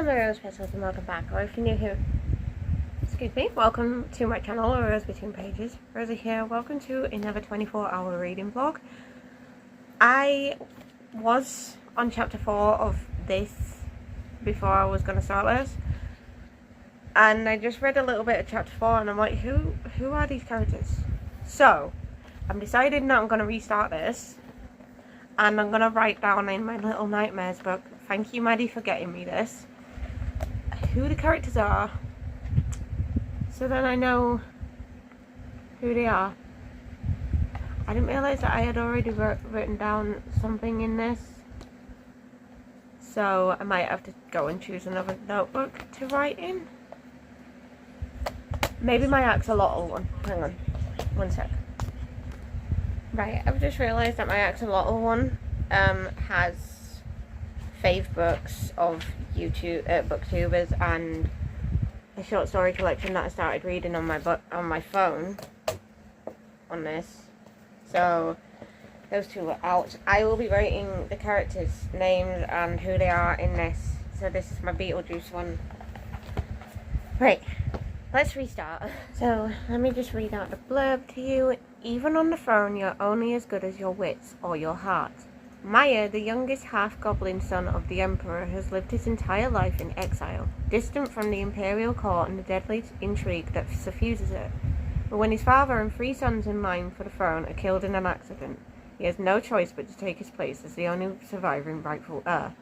Hello my Rose Petals and welcome back, or if you're new here, excuse me, welcome to my channel, A Rose Between Pages. Rosie here, welcome to another 24-hour reading vlog. I was on chapter 4 of this before I was going to start this, and I just read a little bit of chapter 4 and I'm like, who are these characters? So, I'm deciding that I'm going to restart this, and I'm going to write down in my Little Nightmares book, thank you Maddie for getting me this, who the characters are, so then I know who they are. I didn't realise that I had already written down something in this, so I might have to go and choose another notebook to write in. Maybe my axolotl one. Hang on, one sec. Right, I've just realised that my axolotl one has fave books of booktubers and a short story collection that I started reading on my phone on this. So those two are out. I will be writing the characters' names and who they are in this. So this is my Beetlejuice one. Right, let's restart. So let me just read out the blurb to you. Even on the throne, you're only as good as your wits or your heart. Maya, the youngest half-goblin son of the Emperor, has lived his entire life in exile, distant from the imperial court and the deadly intrigue that suffuses it. But when his father and 3 sons in line for the throne are killed in an accident, he has no choice but to take his place as the only surviving rightful heir.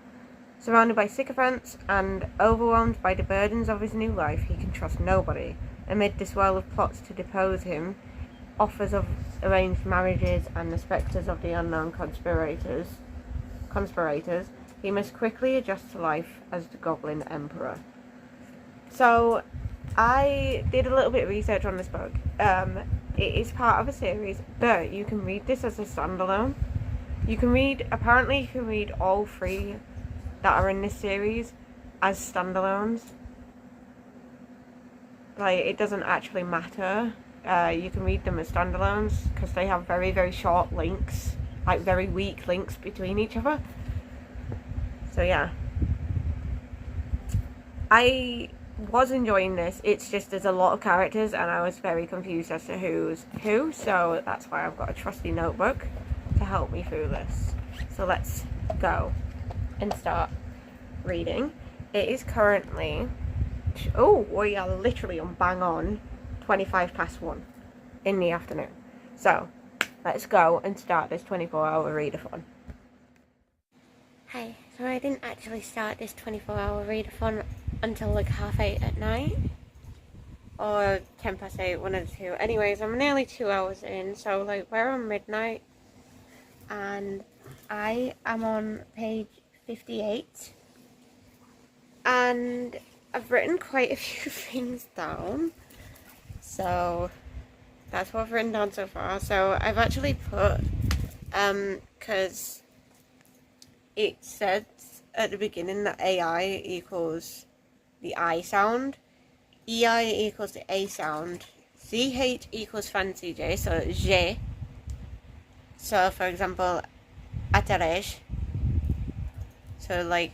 Surrounded by sycophants and overwhelmed by the burdens of his new life, he can trust nobody. Amid the swirl of plots to depose him, offers of arranged marriages and the spectres of the unknown conspirators, he must quickly adjust to life as the Goblin Emperor. So, I did a little bit of research on this book. It is part of a series, but you can read this as a standalone. Apparently you can read all 3 that are in this series as standalones. Like, it doesn't actually matter. You can read them as standalones because they have very, very short links, like very weak links between each other. So yeah, I was enjoying this. It's just there's a lot of characters and I was very confused as to who's who, so that's why I've got a trusty notebook to help me through this. So let's go and start reading. It is currently, oh, we are literally on bang on 1 in the afternoon. So let's go and start this 24-hour readathon. Hey, so I didn't actually start this 24-hour readathon until like 8:30 at night, or 8:10, one of the two. Anyways, I'm nearly 2 hours in, so like we're on midnight, and I am on page 58, and I've written quite a few things down. So that's what I've written down so far. So I've actually put, because it says at the beginning that AI equals the I sound, EI equals the A sound, CH equals fancy J, so J. So for example, atterege, so like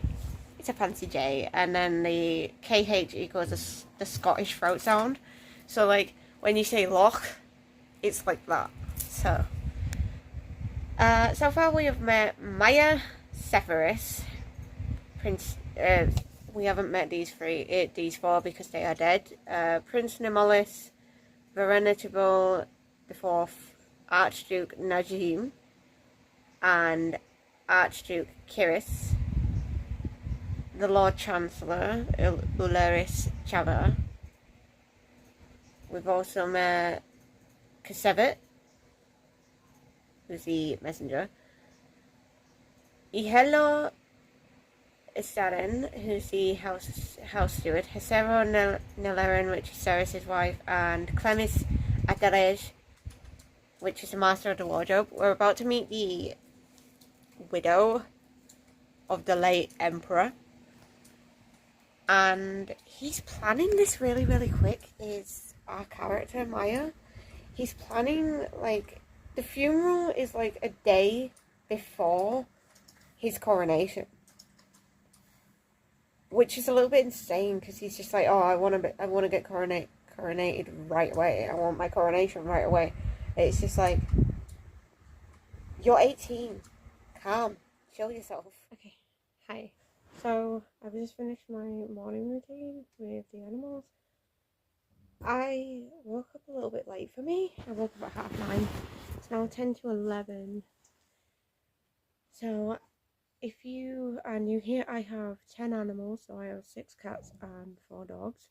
it's a fancy J, and then the KH equals the Scottish throat sound. So like when you say loch, it's like that. So so far we have met Maya, Sephiris, Prince. We haven't met these 4 because they are dead. Prince Nemolis, Venerable IV, Archduke Najim, and Archduke Kiris, the Lord Chancellor Uleris Chava. We've also met Kasevet, who's the messenger. Ihelo Istaren, who's the house steward. Hesero Nelerin, which is Ceres' wife. And Clemis Atarej, which is the master of the wardrobe. We're about to meet the widow of the late emperor. And he's planning this really, really quick, is our character, Maya. He's planning, like, the funeral is like a day before his coronation. which is a little bit insane because he's just like, oh, I want to get coronated right away. I want my coronation right away. It's just like, you're 18. Calm. Chill yourself. Okay. Hi. So, I've just finished my morning routine with the animals. I woke up a little bit late for me. I woke up at 9:30. It's now 10 to 11. So, if you are new here, I have 10 animals. So, I have 6 cats and 4 dogs.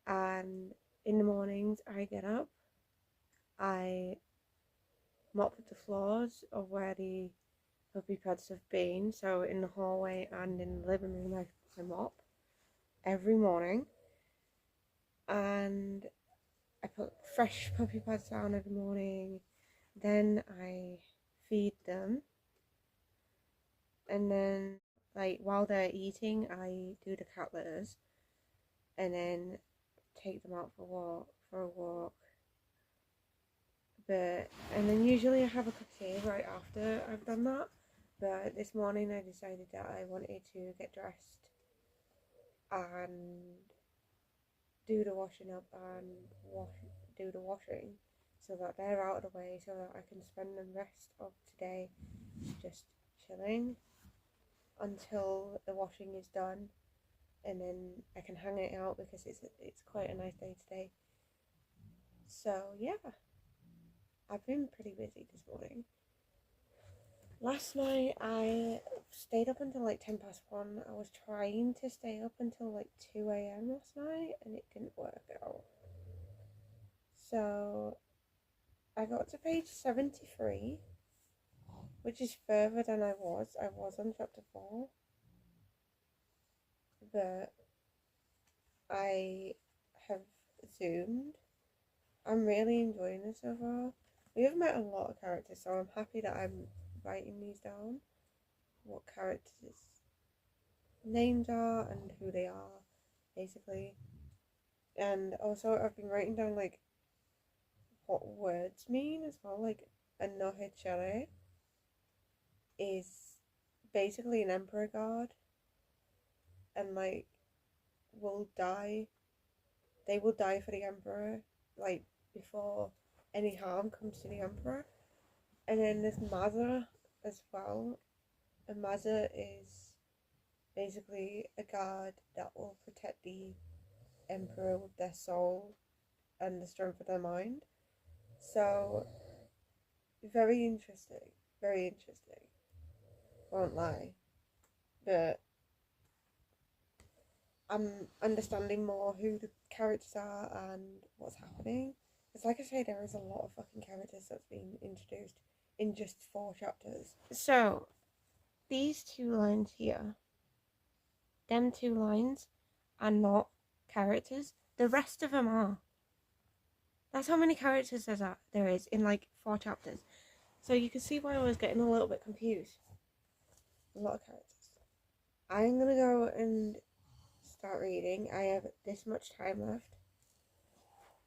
And in the mornings, I get up. I mop the floors of where the puppy pads have been. So, in the hallway and in the living room, I mop every morning. And I put fresh puppy pads down every morning. Then I feed them. And then, like, while they're eating, I do the cat litters. And then take them out for a walk. And then usually I have a cup of tea right after I've done that. But this morning I decided that I wanted to get dressed and do the washing up and do the washing so that they're out of the way, so that I can spend the rest of today just chilling until the washing is done, and then I can hang it out because it's quite a nice day today. So yeah, I've been pretty busy this morning. Last night I stayed up until like 1:10. I was trying to stay up until like 2 a.m. last night and it didn't work out. So I got to page 73, which is further than I was. I was on chapter 4, but I have zoomed. I'm really enjoying this so far. We have met a lot of characters, so I'm happy that I'm writing these down. What characters' names are and who they are, basically. And also I've been writing down like what words mean as well. Like a nohechere is basically an emperor guard, and like they will die for the emperor, like before any harm comes to the emperor. And then there's Maza as well. And Maza is basically a guard that will protect the emperor with their soul and the strength of their mind. So very interesting. Very interesting. Won't lie. But I'm understanding more who the characters are and what's happening. Because like I say, there is a lot of fucking characters that's been introduced in just 4 chapters. So, these 2 lines here, them 2 lines are not characters. The rest of them are. That's how many characters there is in like 4 chapters. So you can see why I was getting a little bit confused. A lot of characters. I'm gonna go and start reading. I have this much time left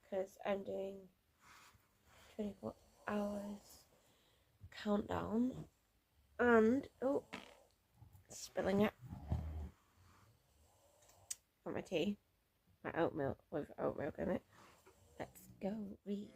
because I'm doing 24 hours countdown. And oh, spilling it. Got my tea, my oat milk with oat milk in it. Let's go read.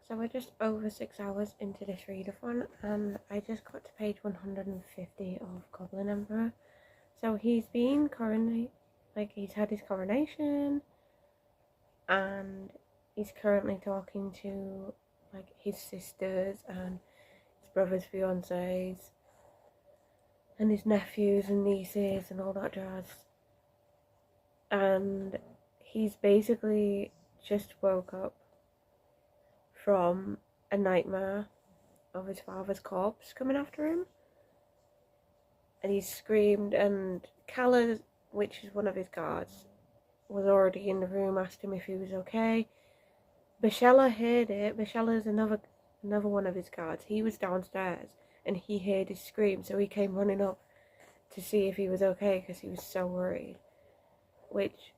So we're just over 6 hours into this readathon, and I just got to page 150 of Goblin Emperor. So he's been coronated, like he's had his coronation, and he's currently talking to like his sisters and his brother's fiancés and his nephews and nieces and all that jazz. And he's basically just woke up from a nightmare of his father's corpse coming after him, and he screamed, and Calla, which is one of his guards, was already in the room, asked him if he was okay, Bashella heard it. Bashella's another one of his guards. He was downstairs and he heard his scream, so he came running up to see if he was okay because he was so worried. Which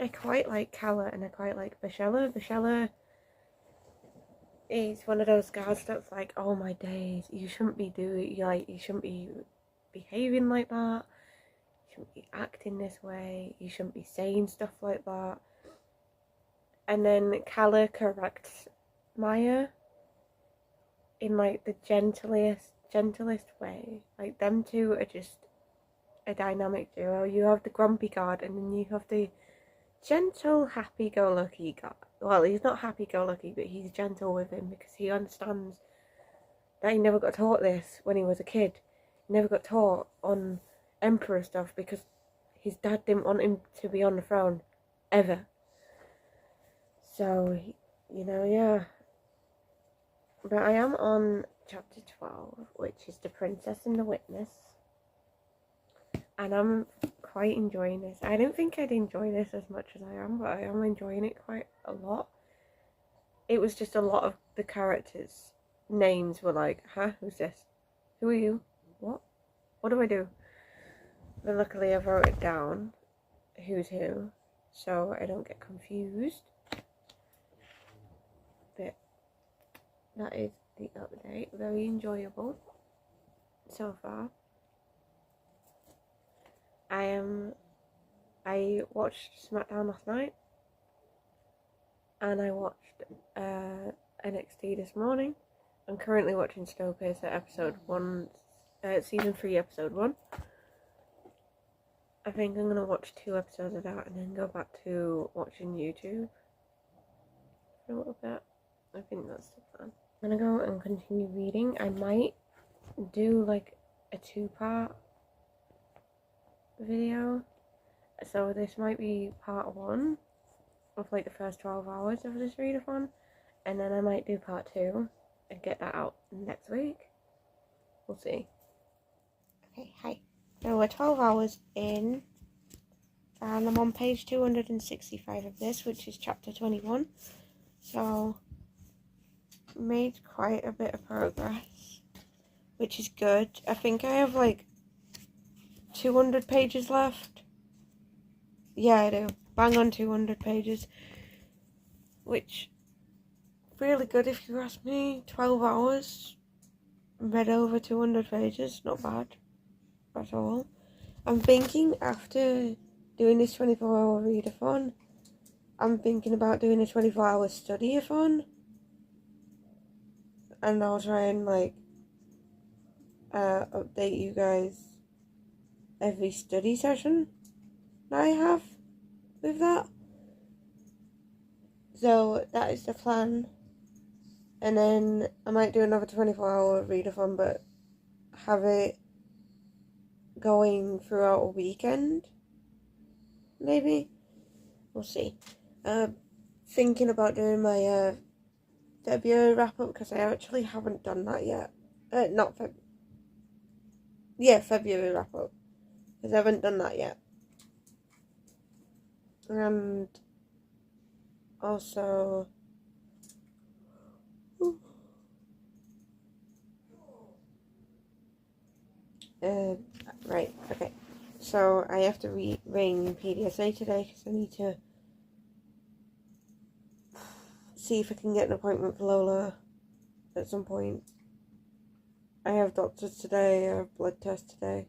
I quite like Calla and I quite like Bashella. Bashella is one of those guards that's like, oh my days, you shouldn't be you shouldn't be behaving like that. You shouldn't be acting this way. You shouldn't be saying stuff like that. And then Calla corrects Maya in like the gentlest way. Like them two are just a dynamic duo. You have the grumpy guard and then you have the gentle, happy-go-lucky guard. Well, he's not happy-go-lucky, but he's gentle with him because he understands that he never got taught this when he was a kid. He never got taught on Emperor stuff because his dad didn't want him to be on the throne ever. So, yeah. But I am on chapter 12, which is The Princess and the Witness. And I'm quite enjoying this. I don't think I'd enjoy this as much as I am, but I am enjoying it quite a lot. It was just a lot of the characters' names were like, huh, who's this? Who are you? What? What do I do? But luckily I wrote it down, who's who, so I don't get confused. But that is the update. Very enjoyable so far. I watched SmackDown last night, and I watched NXT this morning. I'm currently watching Snowpiercer episode 1, season 3 episode 1. I think I'm gonna watch 2 episodes of that and then go back to watching YouTube for a little bit. I think that's the plan. I'm gonna go and continue reading. I might do like a 2-part video, so this might be part 1 of like the first 12 hours of this readathon, and then I might do part 2 and get that out next week. We'll see. Okay, hi. So we're 12 hours in and I'm on page 265 of this, which is chapter 21. So made quite a bit of progress, which is good. I think I have like 200 pages left. Yeah, I do. Bang on 200 pages. Which, really good if you ask me. 12 hours. Read over 200 pages. Not bad at all. I'm thinking after doing this 24-hour readathon, I'm thinking about doing a 24-hour studyathon. And I'll try and like update you guys every study session that I have with that. So that is the plan. And then I might do another 24-hour readathon, but have it going throughout a weekend. Maybe. We'll see. Thinking about doing my February wrap-up, because I actually haven't done that yet. February wrap-up. Because I haven't done that yet. And also right, okay. So I have to ring PDSA today because I need to see if I can get an appointment for Lola at some point. I have doctors today, I have blood tests today.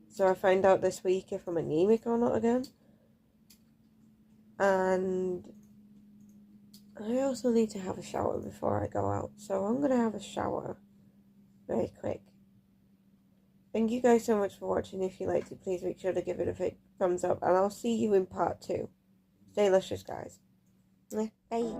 So I find out this week if I'm anemic or not again. And I also need to have a shower before I go out. So I'm going to have a shower very quick. Thank you guys so much for watching. If you liked it, please make sure to give it a big thumbs up. And I'll see you in part 2. Stay luscious, guys. Bye.